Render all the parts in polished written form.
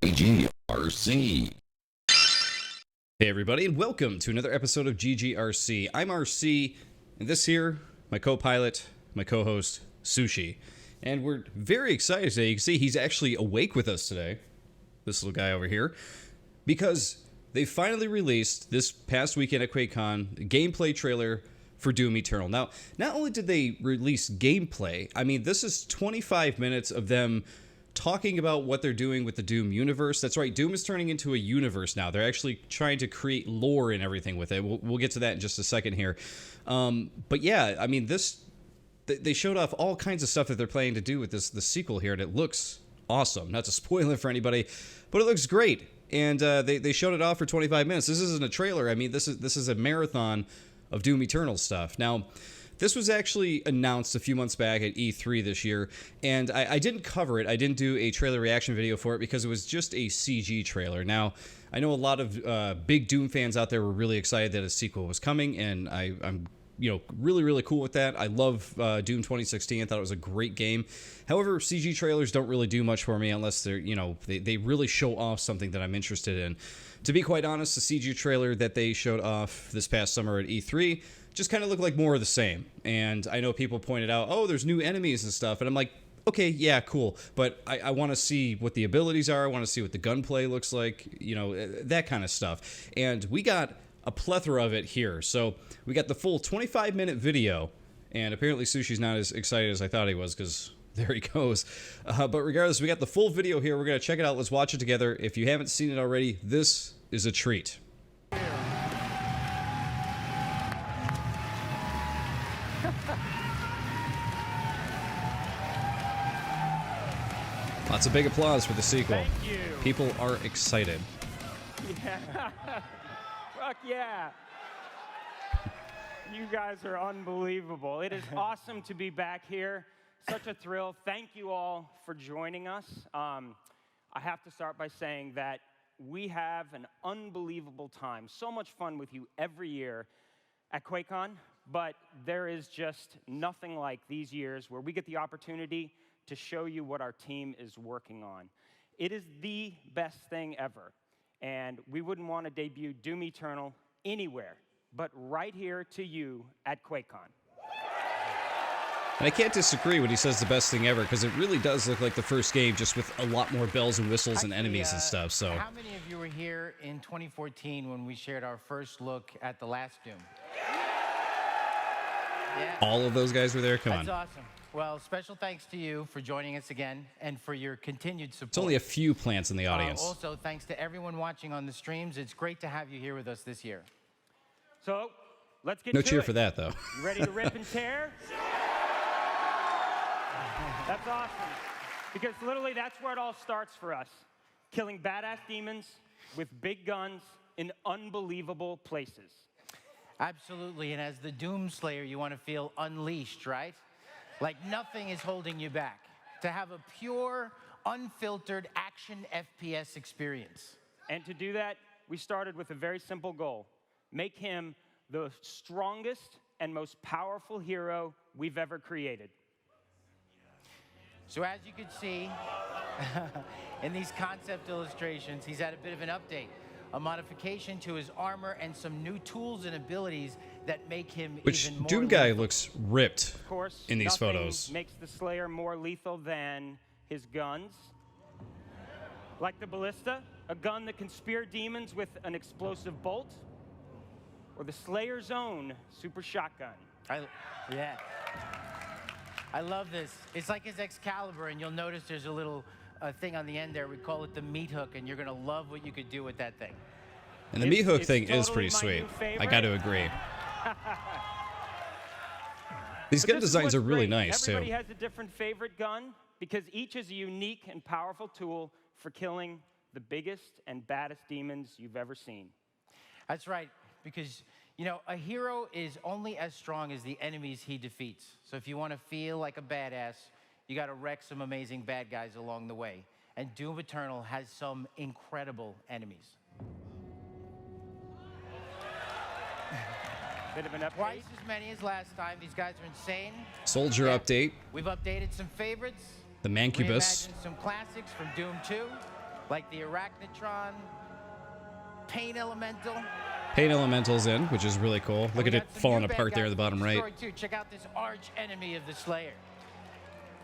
GGRC. Hey everybody, and welcome to another episode of GGRC. I'm RC, and this here, my co-pilot, my co-host, Sushi. And we're very excited today. You can see he's actually awake with us today, this little guy over here, because they finally released this past weekend at Quakecon a gameplay trailer for Doom Eternal. Now, not only did they release gameplay, I mean, this is 25 minutes of them talking about what they're doing with the Doom universe. That's right, Doom is turning into a universe now. They're actually trying to create lore and everything with it. We'll get to that in just a second here. But yeah, I mean, they showed off all kinds of stuff that they're planning to do with the sequel here, and it looks awesome. Not to spoil it for anybody, but it looks great. And they showed it off for 25 minutes. This isn't a trailer. I mean, this is a marathon of Doom Eternal stuff. Now, this was actually announced a few months back at E3 this year, and I didn't cover it. I didn't do a trailer reaction video for it because it was just a CG trailer. Now, I know a lot of big Doom fans out there were really excited that a sequel was coming, and I'm really cool with that. I love Doom 2016. I thought it was a great game. However, CG trailers don't really do much for me unless they're, they really show off something that I'm interested in. To be quite honest, the CG trailer that they showed off this past summer at E3 just kind of looked like more of the same. And I know people pointed out, oh, there's new enemies and stuff. And I'm like, okay, yeah, cool. But I want to see what the abilities are. I want to see what the gunplay looks like, that kind of stuff. And we got a plethora of it here. So we got the full 25-minute video. And apparently Sushi's not as excited as I thought he was, because there he goes. But regardless, we got the full video here. We're going to check it out. Let's watch it together. If you haven't seen it already, this is a treat. Lots of big applause for the sequel. Thank you. People are excited. Yeah. Fuck yeah. You guys are unbelievable. It is awesome to be back here. Such a thrill. Thank you all for joining us. I have to start by saying that we have an unbelievable time. So much fun with you every year at Quakecon, but there is just nothing like these years where we get the opportunity to show you what our team is working on. It is the best thing ever, and we wouldn't want to debut Doom Eternal anywhere but right here to you at Quakecon. And I can't disagree when he says the best thing ever, because it really does look like the first game, just with a lot more bells and whistles and enemies and stuff. So, how many of you were here in 2014 when we shared our first look at the last Doom? Yeah. All of those guys were there? Come on. That's awesome. Well, special thanks to you for joining us again and for your continued support. It's only a few plants in the audience. Also, thanks to everyone watching on the streams. It's great to have you here with us this year. So, let's get No to cheer it. for that, though. You ready to rip and tear? That's awesome. Because literally that's where it all starts for us. Killing badass demons with big guns in unbelievable places. Absolutely, and as the Doom Slayer, you want to feel unleashed, right? Like nothing is holding you back. To have a pure, unfiltered action FPS experience. And to do that, we started with a very simple goal. Make him the strongest and most powerful hero we've ever created. So as you can see, in these concept illustrations, he's had a bit of an update. A modification to his armor and some new tools and abilities that make him even more Doom guy lethal. looks ripped Of course, in these nothing photos. makes the Slayer more lethal than his guns. Like the Ballista, a gun that can spear demons with an explosive bolt. Or the Slayer's own super shotgun. Yeah. I love this. It's like his Excalibur, and you'll notice there's a little thing on the end there. We call it the meat hook, and you're going to love what you could do with that thing. And the meat hook It's thing is totally pretty my sweet. new favorite. I got to agree. These But gun this is designs what's are really great. nice, too. Everybody has a different favorite gun because each is a unique and powerful tool for killing the biggest and baddest demons you've ever seen. That's right, because, a hero is only as strong as the enemies he defeats. So if you want to feel like a badass, you got to wreck some amazing bad guys along the way. And Doom Eternal has some incredible enemies. Bit of an update. Twice as many as last time. These guys are insane. Soldier Yeah. update. We've updated some favorites. The Mancubus. Reimagined some classics from Doom 2. like the Arachnotron, Pain Elemental. Pain Elemental's in, which is really cool. Look at it falling apart there in the bottom right. Check out this arch enemy of the Slayer.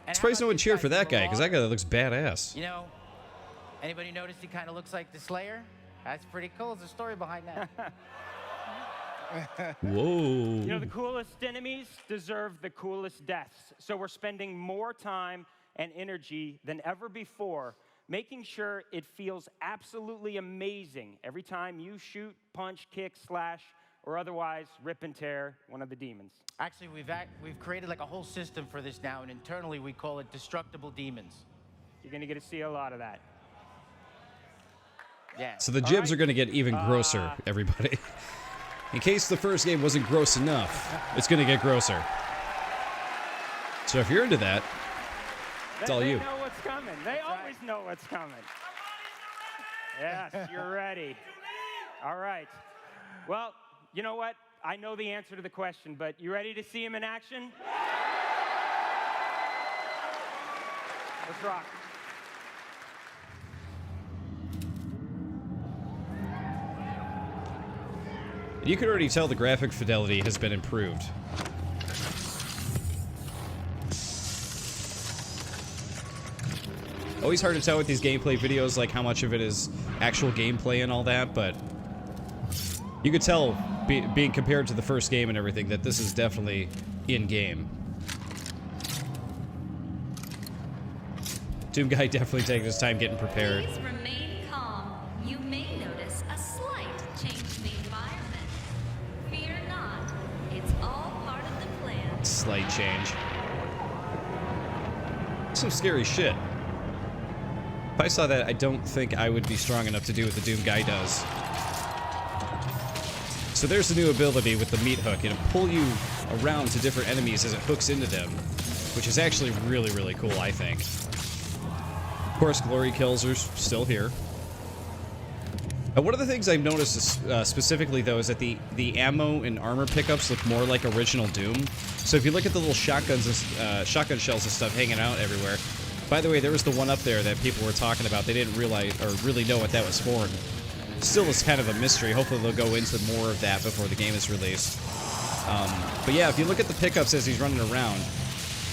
I'm surprised no one cheered for that guy, because that guy looks badass. You know, anybody notice he kind of looks like the Slayer? That's pretty cool. There's a story behind that. Whoa. You know, the coolest enemies deserve the coolest deaths. So we're spending more time and energy than ever before making sure it feels absolutely amazing every time you shoot, punch, kick, slash, or otherwise rip and tear one of the demons. Actually, we've created like a whole system for this now, and internally we call it destructible demons. You're going to get to see a lot of that. Yeah. So the jibs are going to get even grosser, everybody. In case the first game wasn't gross enough, it's going to get grosser. So if you're into that, it's all you. They know what's coming. They always know what's coming. Yes, you're ready. All right. Well, you know what? I know the answer to the question, but you ready to see him in action? Let's rock. You can already tell the graphic fidelity has been improved. Always hard to tell with these gameplay videos, like how much of it is actual gameplay and all that, but you could tell, being compared to the first game and everything, that this is definitely in-game. Doom Guy definitely taking his time getting prepared. Please remain calm. You may notice a slight change in the environment. Fear not. It's all part of the plan. Slight change. Some scary shit. If I saw that, I don't think I would be strong enough to do what the Doom Guy does. So there's the new ability with the meat hook. It'll pull you around to different enemies as it hooks into them, which is actually really, really cool, I think. Of course, glory kills are still here. One of the things I've noticed is, specifically, though, is that the ammo and armor pickups look more like original Doom. So if you look at the little shotguns, shotgun shells and stuff hanging out everywhere. By the way, there was the one up there that people were talking about. They didn't realize or really know what that was for. Still is kind of a mystery. Hopefully they'll go into more of that before the game is released. But yeah, if you look at the pickups as he's running around,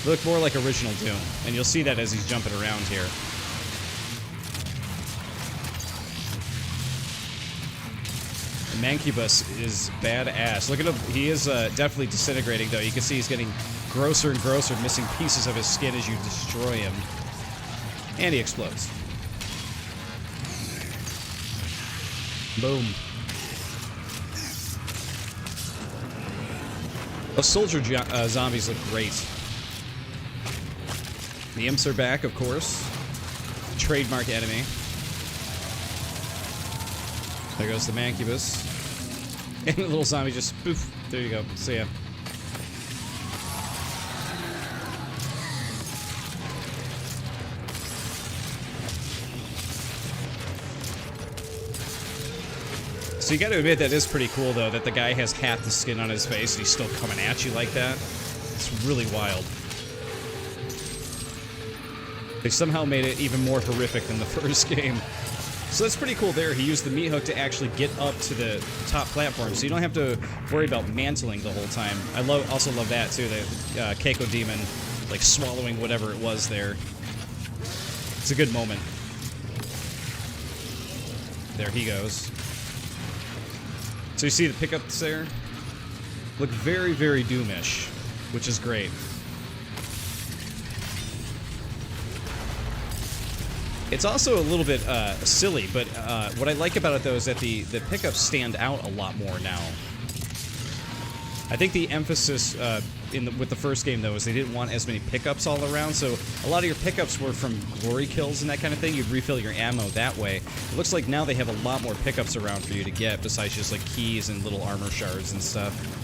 they look more like original Doom. And you'll see that as he's jumping around here. The Mancubus is badass. Look at him. He is definitely disintegrating, though. You can see he's getting grosser and grosser, missing pieces of his skin as you destroy him. And he explodes. Boom. Those soldier zombies look great. The imps are back, of course. Trademark enemy. There goes the Mancubus. And the little zombie just poof. There you go. See ya. So you gotta admit that is pretty cool, though, that the guy has half the skin on his face and he's still coming at you like that. It's really wild. They somehow made it even more horrific than the first game. So that's pretty cool there. He used the meat hook to actually get up to the top platform, so you don't have to worry about mantling the whole time. I also love that, too, the Keiko Demon, like, swallowing whatever it was there. It's a good moment. There he goes. So you see the pickups there? Look very, very Doomish, which is great. It's also a little bit silly, but what I like about it, though, is that the pickups stand out a lot more now. I think the emphasis with the first game, though, is they didn't want as many pickups all around, so a lot of your pickups were from glory kills and that kind of thing. You'd refill your ammo that way. It looks like now they have a lot more pickups around for you to get, besides just, like, keys and little armor shards and stuff.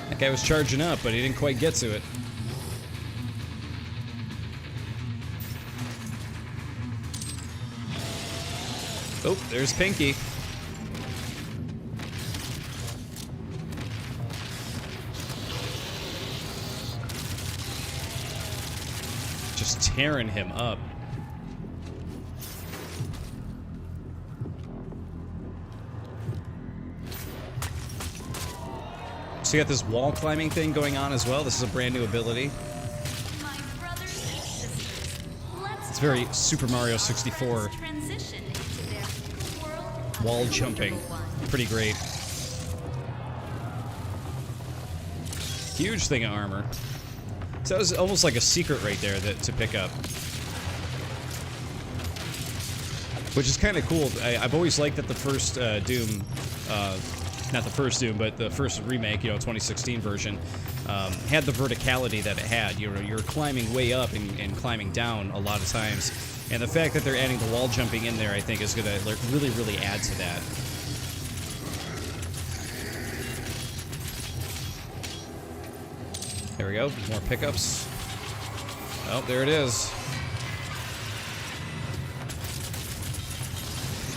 That guy was charging up, but he didn't quite get to it. Oh, there's Pinky. Just tearing him up. So you got this wall climbing thing going on as well. This is a brand new ability. My brothers and sisters, let's It's very go. Super Mario 64 Transition into their world of wall the jumping. Wonderful One. Pretty great. Huge thing of armor. So that was almost like a secret right there to pick up. Which is kind of cool. I've always liked that the first Doom, not the first Doom, but the first remake, 2016 version, had the verticality that it had. You're climbing way up and climbing down a lot of times. And the fact that they're adding the wall jumping in there, I think, is going to really, really add to that. There we go. More pickups. Oh, there it is.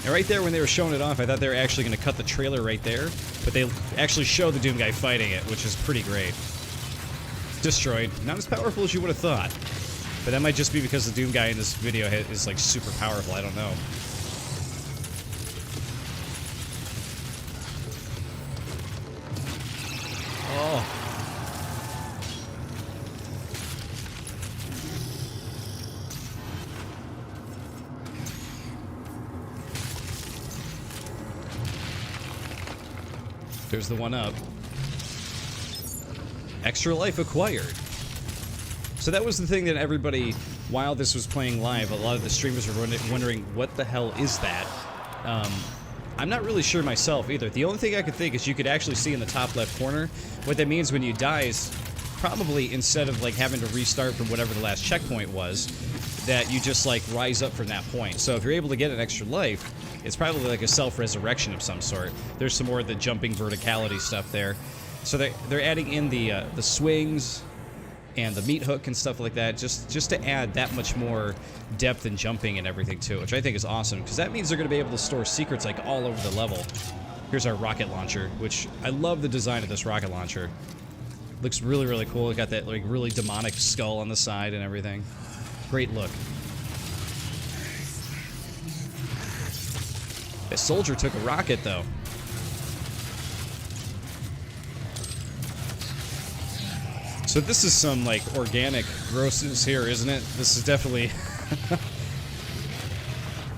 And right there when they were showing it off, I thought they were actually going to cut the trailer right there. But they actually show the Doom guy fighting it, which is pretty great. Destroyed. Not as powerful as you would have thought. But that might just be because the Doom guy in this video is like super powerful. I don't know. Oh. There's the one up. Extra life acquired. So that was the thing that everybody, while this was playing live, a lot of the streamers were wondering, what the hell is that? I'm not really sure myself either. The only thing I could think is you could actually see in the top left corner what that means when you die is probably instead of like having to restart from whatever the last checkpoint was, that you just like rise up from that point. So if you're able to get an extra life, it's probably like a self-resurrection of some sort. There's some more of the jumping verticality stuff there. So they're adding in the swings and the meat hook and stuff like that, just to add that much more depth and jumping and everything to it, which I think is awesome, because that means they're going to be able to store secrets like all over the level. Here's our rocket launcher, which I love the design of this rocket launcher. Looks really, really cool. It got that like really demonic skull on the side and everything. Great look. A soldier took a rocket, though. So this is some, like, organic grossness here, isn't it? This is definitely...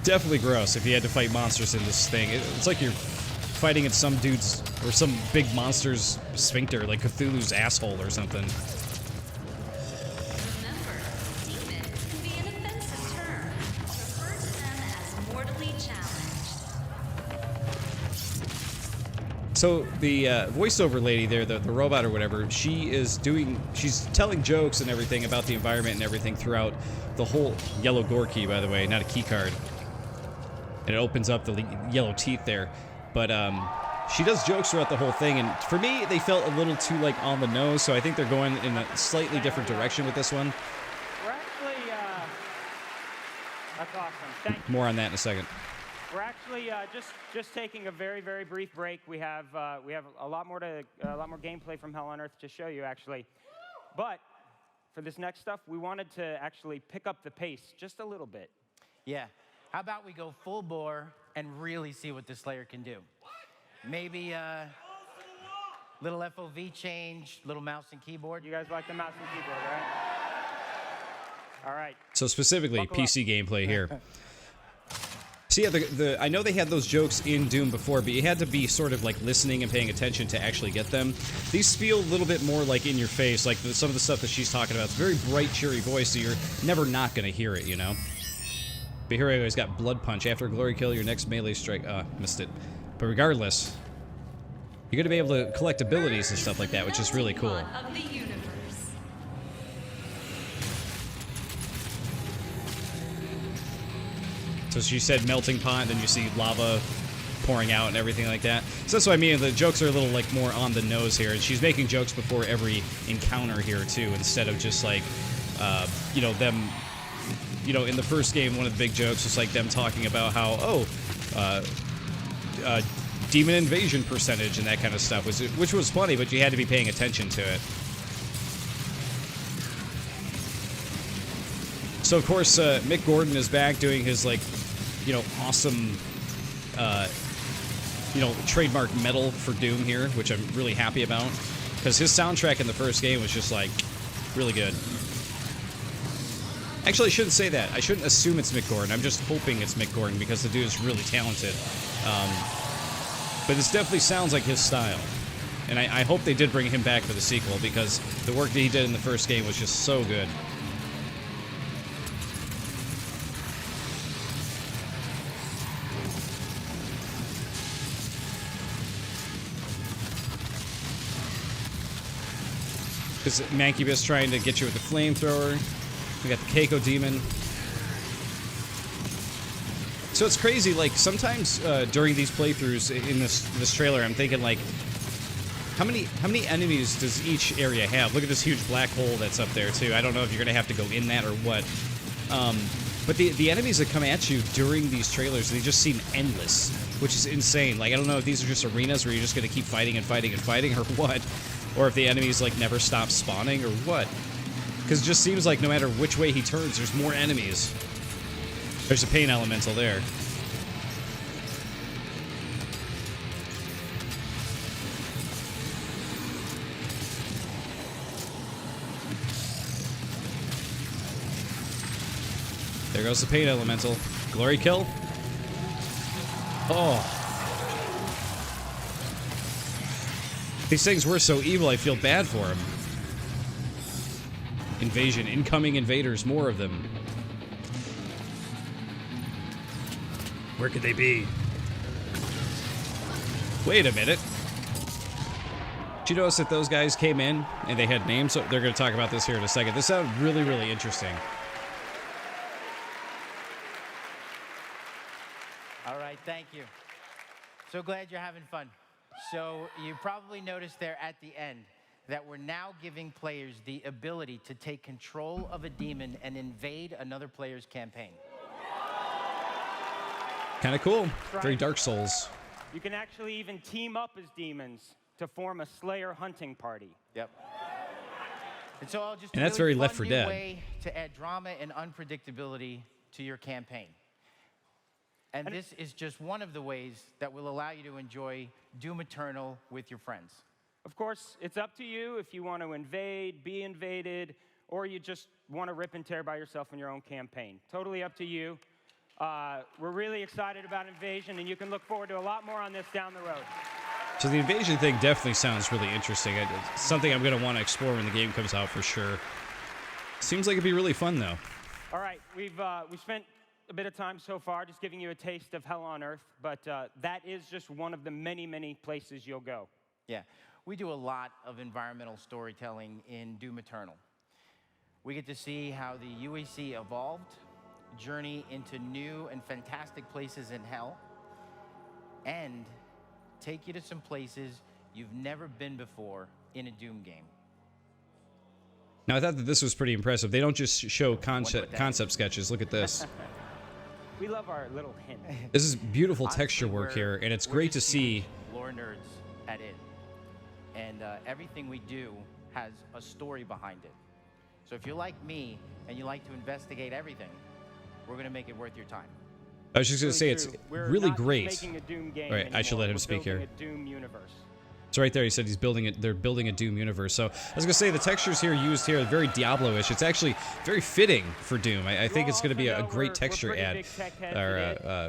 definitely gross if you had to fight monsters in this thing. It's like you're fighting at some dude's... or some big monster's sphincter, like Cthulhu's asshole or something. Remember, demon can be an offensive term. Refer to them as mortally challenged. So the voiceover lady there, the robot or whatever, she's telling jokes and everything about the environment and everything throughout the whole yellow gore key, by the way, not a key card. And it opens up the yellow teeth there. But she does jokes throughout the whole thing, and for me, they felt a little too like on the nose, so I think they're going in a slightly different direction with this one. We're actually, that's awesome. Thank you. More on that in a second. We're actually just taking a very, very brief break. We have a lot more gameplay from Hell on Earth to show you actually, but for this next stuff, we wanted to actually pick up the pace just a little bit. Yeah. How about we go full bore and really see what this Slayer can do? Maybe little FOV change, little mouse and keyboard. You guys like the mouse and keyboard, right? All right. So specifically, Buckle PC gameplay here. So yeah, I know they had those jokes in Doom before, but you had to be sort of like listening and paying attention to actually get them. These feel a little bit more like in your face, like some of the stuff that she's talking about. It's a very bright, cheery voice, so you're never not going to hear it, you know? But here he's got Blood Punch. After a glory kill, your next melee strike... missed it. But regardless, you're going to be able to collect abilities and stuff like that, which is really cool. Of the universe. So she said melting pot, and then you see lava pouring out and everything like that. So that's what I mean. The jokes are a little like more on the nose here, and she's making jokes before every encounter here too, instead of just like, them. In the first game, one of the big jokes was like them talking about how demon invasion percentage and that kind of stuff, which was funny, but you had to be paying attention to it. So of course, Mick Gordon is back doing his like, you know, awesome, you know, trademark metal for Doom here, which I'm really happy about, because his soundtrack in the first game was just like really good. Actually, I shouldn't say that. I shouldn't assume it's Mick Gordon. I'm just hoping it's Mick Gordon because the dude is really talented. But this definitely sounds like his style. And I hope they did bring him back for the sequel because the work that he did in the first game was just so good. Because Mancubus trying to get you with the flamethrower. We got the Keiko Demon. So it's crazy, like, sometimes during these playthroughs in this trailer, I'm thinking, like, how many enemies does each area have? Look at this huge black hole that's up there, too. I don't know if you're going to have to go in that or what. But the enemies that come at you during these trailers, they just seem endless, which is insane. Like, I don't know if these are just arenas where you're just going to keep fighting and fighting and fighting or what. Or if the enemies, like, never stop spawning, or what. Because it just seems like no matter which way he turns, there's more enemies. There's a pain elemental there. There goes the pain elemental. Glory kill. Oh. These things were so evil, I feel bad for him. Invasion. Incoming invaders. More of them. Where could they be? Wait a minute. Did you notice that those guys came in and they had names? So they're going to talk about this here in a second. This sounds really, really interesting. All right, thank you. So glad you're having fun. So you probably noticed there at the end that we're now giving players the ability to take control of a demon and invade another player's campaign. Kind of cool. Right. Very Dark Souls. You can actually even team up as demons to form a Slayer hunting party. Yep. And so I'll just And that's very Left 4 Dead. way to add drama and unpredictability to your campaign. And this is just one of the ways that will allow you to enjoy Doom Eternal with your friends. Of course, it's up to you if you want to invade, be invaded, or you just want to rip and tear by yourself in your own campaign. Totally up to you. We're really excited about Invasion, and you can look forward to a lot more on this down the road. So the invasion thing definitely sounds really interesting. It's something I'm going to want to explore when the game comes out for sure. Seems like it'd be really fun, though. All right, we've spent a bit of time so far just giving you a taste of hell on earth, but that is just one of the many, many places you'll go. Yeah, we do a lot of environmental storytelling in Doom Eternal. We get to see how the UAC evolved, journey into new and fantastic places in hell, and take you to some places you've never been before in a Doom game. Now, I thought that this was pretty impressive. They don't just show concept sketches. Look at this. We love our little hint. This is beautiful texture Honestly, work here, and it's we're great to just see. huge lore nerds at it, and everything we do has a story behind it. So if you're like me and you like to investigate everything, we're going to make it worth your time. I was just going to say, it's We're really not just great. making a Doom game All right, I should let him anymore. speak We're here. building a Doom universe. So right there, he said he's building it. They're building a Doom universe. So I was gonna say the textures here used here are very Diablo-ish. It's actually very fitting for Doom. I think it's gonna be a great texture add, or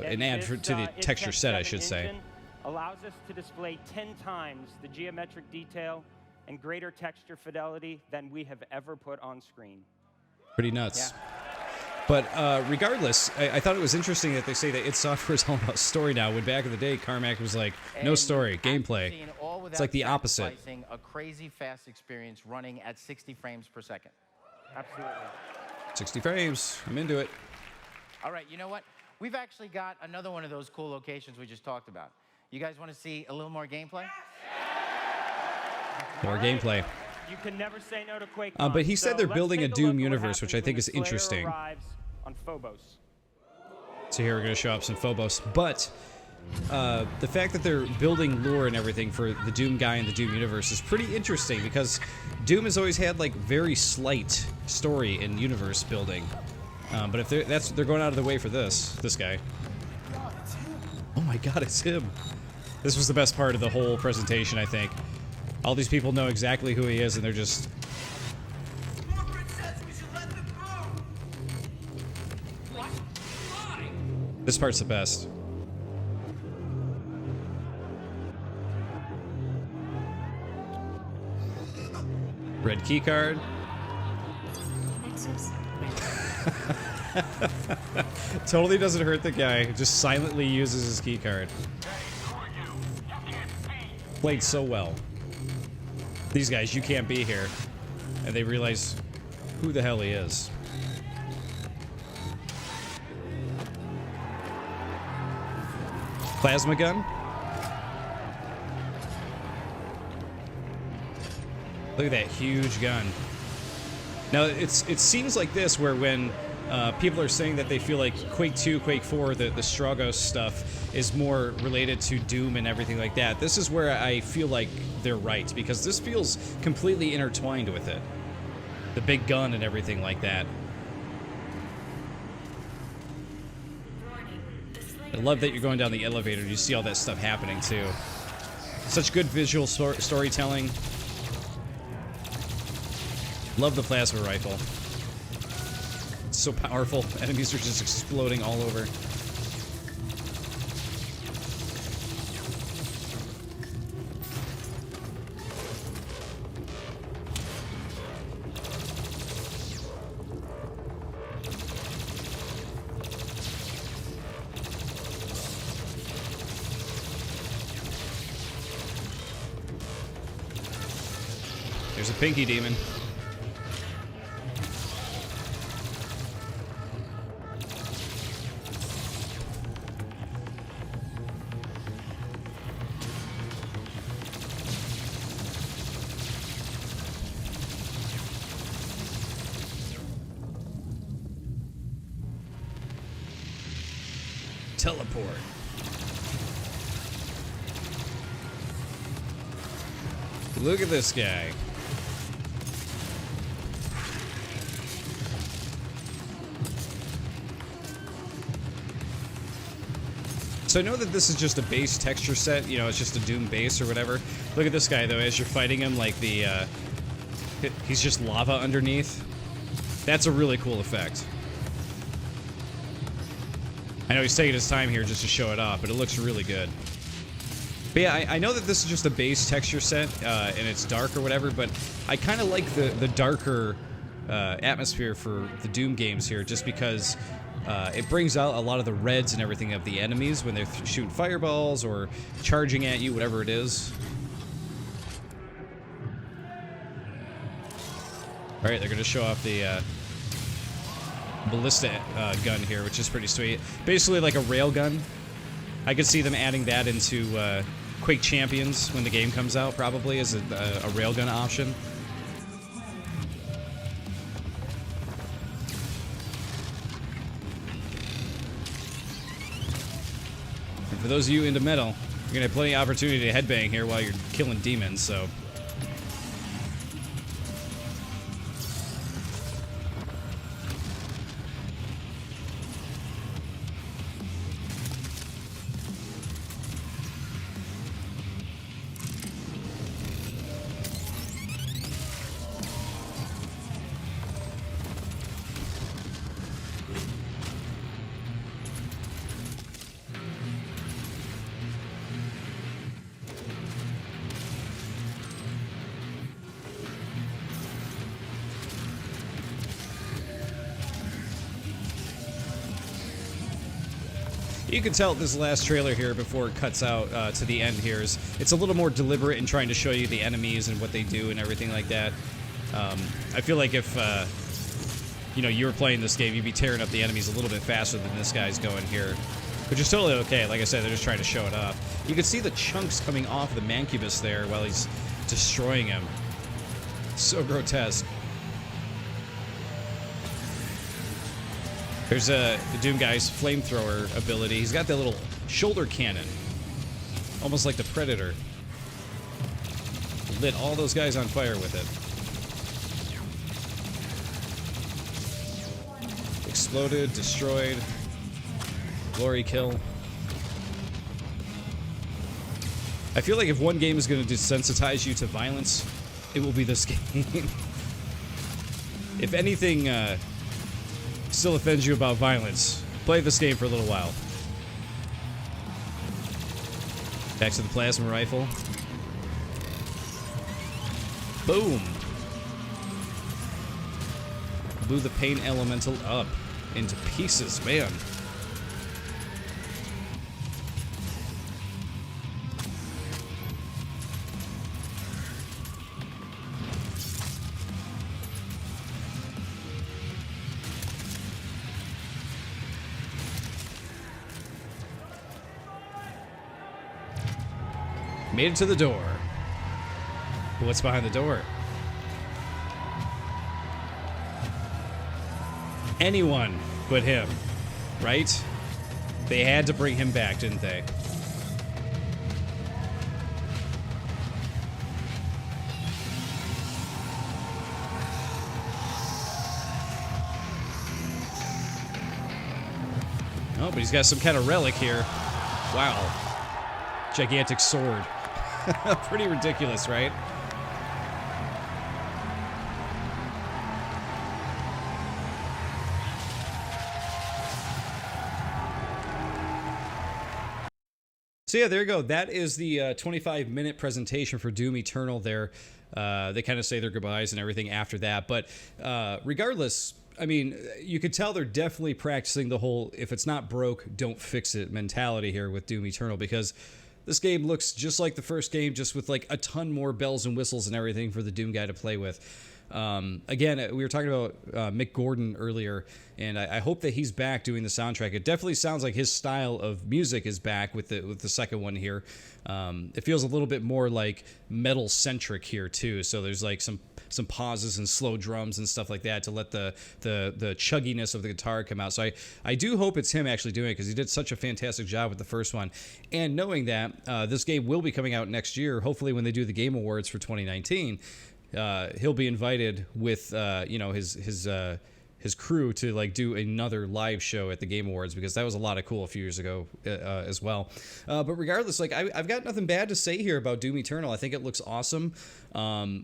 an add to the texture set, I should say. Allows us to display 10 times the geometric detail and greater texture fidelity than we have ever put on screen. Pretty nuts. Yeah. But regardless, I thought it was interesting that they say that id Software is all about story now, when back in the day, Carmack was like, no And story, after gameplay. seeing all It's like the without opposite. sacrificing a crazy fast experience running at 60 frames per second. Absolutely. 60 frames. I'm into it. All right, you know what? We've actually got another one of those cool locations we just talked about. You guys want to see a little more gameplay? More gameplay. You can never say no to Quakecon. But he said they're let's building a take Doom look at what universe, which I happens think when is the Slayer interesting. arrives on Phobos. So here we're going to show up some Phobos. But the fact that they're building lore and everything for the Doom guy in the Doom universe is pretty interesting, because Doom has always had like very slight story and universe building. But if they're going out of the way for this guy. Oh my God, it's him. This was the best part of the whole presentation, I think. All these people know exactly who he is, and they're just... This part's the best. Red key card. Nexus. Totally doesn't hurt the guy. Just silently uses his key card. Played so well. These guys, you can't be here. And they realize who the hell he is. Plasma gun. Look at that huge gun. Now, it seems like this where when people are saying that they feel like Quake 2, Quake 4, the Strogos stuff is more related to Doom and everything like that. This is where I feel like they're right, because this feels completely intertwined with it. The big gun and everything like that. I love that you're going down the elevator and you see all that stuff happening too. Such good visual storytelling. Love the plasma rifle. It's so powerful. Enemies are just exploding all over. There's a pinky demon. Teleport. Look at this guy. So I know that this is just a base texture set, you know, it's just a Doom base or whatever. Look at this guy, though, as you're fighting him, like the, he's just lava underneath. That's a really cool effect. I know he's taking his time here just to show it off, but it looks really good. But yeah, I know that this is just a base texture set, and it's dark or whatever, but I kind of like the darker atmosphere for the Doom games here, just because it brings out a lot of the reds and everything of the enemies when they're shooting fireballs or charging at you, whatever it is. Alright, they're going to show off the ballista gun here, which is pretty sweet. Basically like a rail gun. I could see them adding that into Quake Champions when the game comes out, probably, as a railgun option. And for those of you into metal, you're gonna have plenty of opportunity to headbang here while you're killing demons, so... You can tell this last trailer here before it cuts out to the end here is it's a little more deliberate in trying to show you the enemies and what they do and everything like that. I feel like if you know, you were playing this game, you'd be tearing up the enemies a little bit faster than this guy's going here, which is totally okay. Like I said, they're just trying to show it off. You can see the chunks coming off the Mancubus there while he's destroying him. So grotesque. There's the Doom guy's flamethrower ability. He's got that little shoulder cannon, almost like the Predator. Lit all those guys on fire with it. exploded, destroyed, glory kill. I feel like if one game is going to desensitize you to violence, it will be this game. If anything still offends you about violence, play this game for a little while. Back to the plasma rifle. Boom! Blew the pain elemental up into pieces, man. Made it to the door. What's behind the door? Anyone but him, right? They had to bring him back, didn't they? Oh, but he's got some kind of relic here. Wow. Gigantic sword. Pretty ridiculous, right? So yeah, there you go. That is the 25-minute presentation for Doom Eternal there. They kind of say their goodbyes and everything after that. But regardless, I mean, you could tell they're definitely practicing the whole if it's not broke, don't fix it mentality here with Doom Eternal, because this game looks just like the first game, just with like a ton more bells and whistles and everything for the Doom guy to play with. Again, we were talking about Mick Gordon earlier, and I hope that he's back doing the soundtrack. It definitely sounds like his style of music is back with the second one here. It feels a little bit more like metal centric here too. So there's like some pauses and slow drums and stuff like that to let the chugginess of the guitar come out. So I do hope it's him actually doing it, because he did such a fantastic job with the first one. And knowing that this game will be coming out next year, hopefully when they do the Game Awards for 2019. He'll be invited with his crew to like do another live show at the Game Awards, because that was a lot of cool a few years ago as well. But regardless, like I've got nothing bad to say here about Doom Eternal. I think it looks awesome. I'm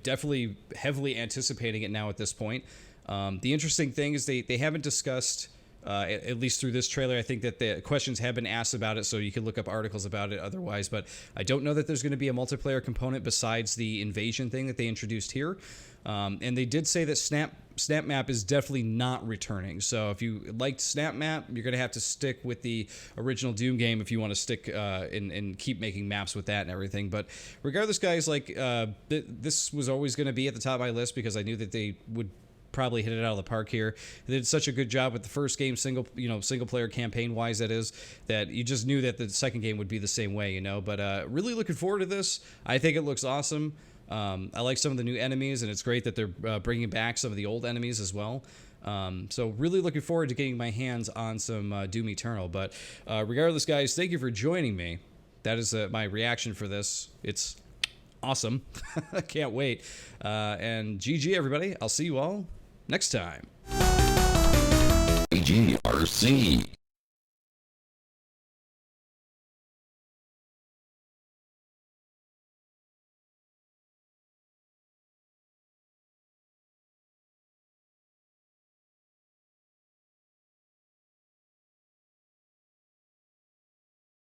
definitely heavily anticipating it now at this point. The interesting thing is they haven't discussed. At least through this trailer, I think that the questions have been asked about it, so you can look up articles about it otherwise. But I don't know that there's going to be a multiplayer component besides the invasion thing that they introduced here. And they did say that Snap Map is definitely not returning. So if you liked Snap Map, you're going to have to stick with the original Doom game if you want to stick and keep making maps with that and everything. But regardless, guys, like this was always going to be at the top of my list, because I knew that they would probably hit it out of the park here. They did such a good job with the first game, single player campaign wise, that is, that you just knew that the second game would be the same way, you know. But really looking forward to this. I think it looks awesome. I like some of the new enemies, and it's great that they're bringing back some of the old enemies as well. So really looking forward to getting my hands on some Doom Eternal. But regardless, guys, thank you for joining me. That is my reaction for this. It's awesome. I can't wait. And GG, everybody. I'll see you all next time. GRC.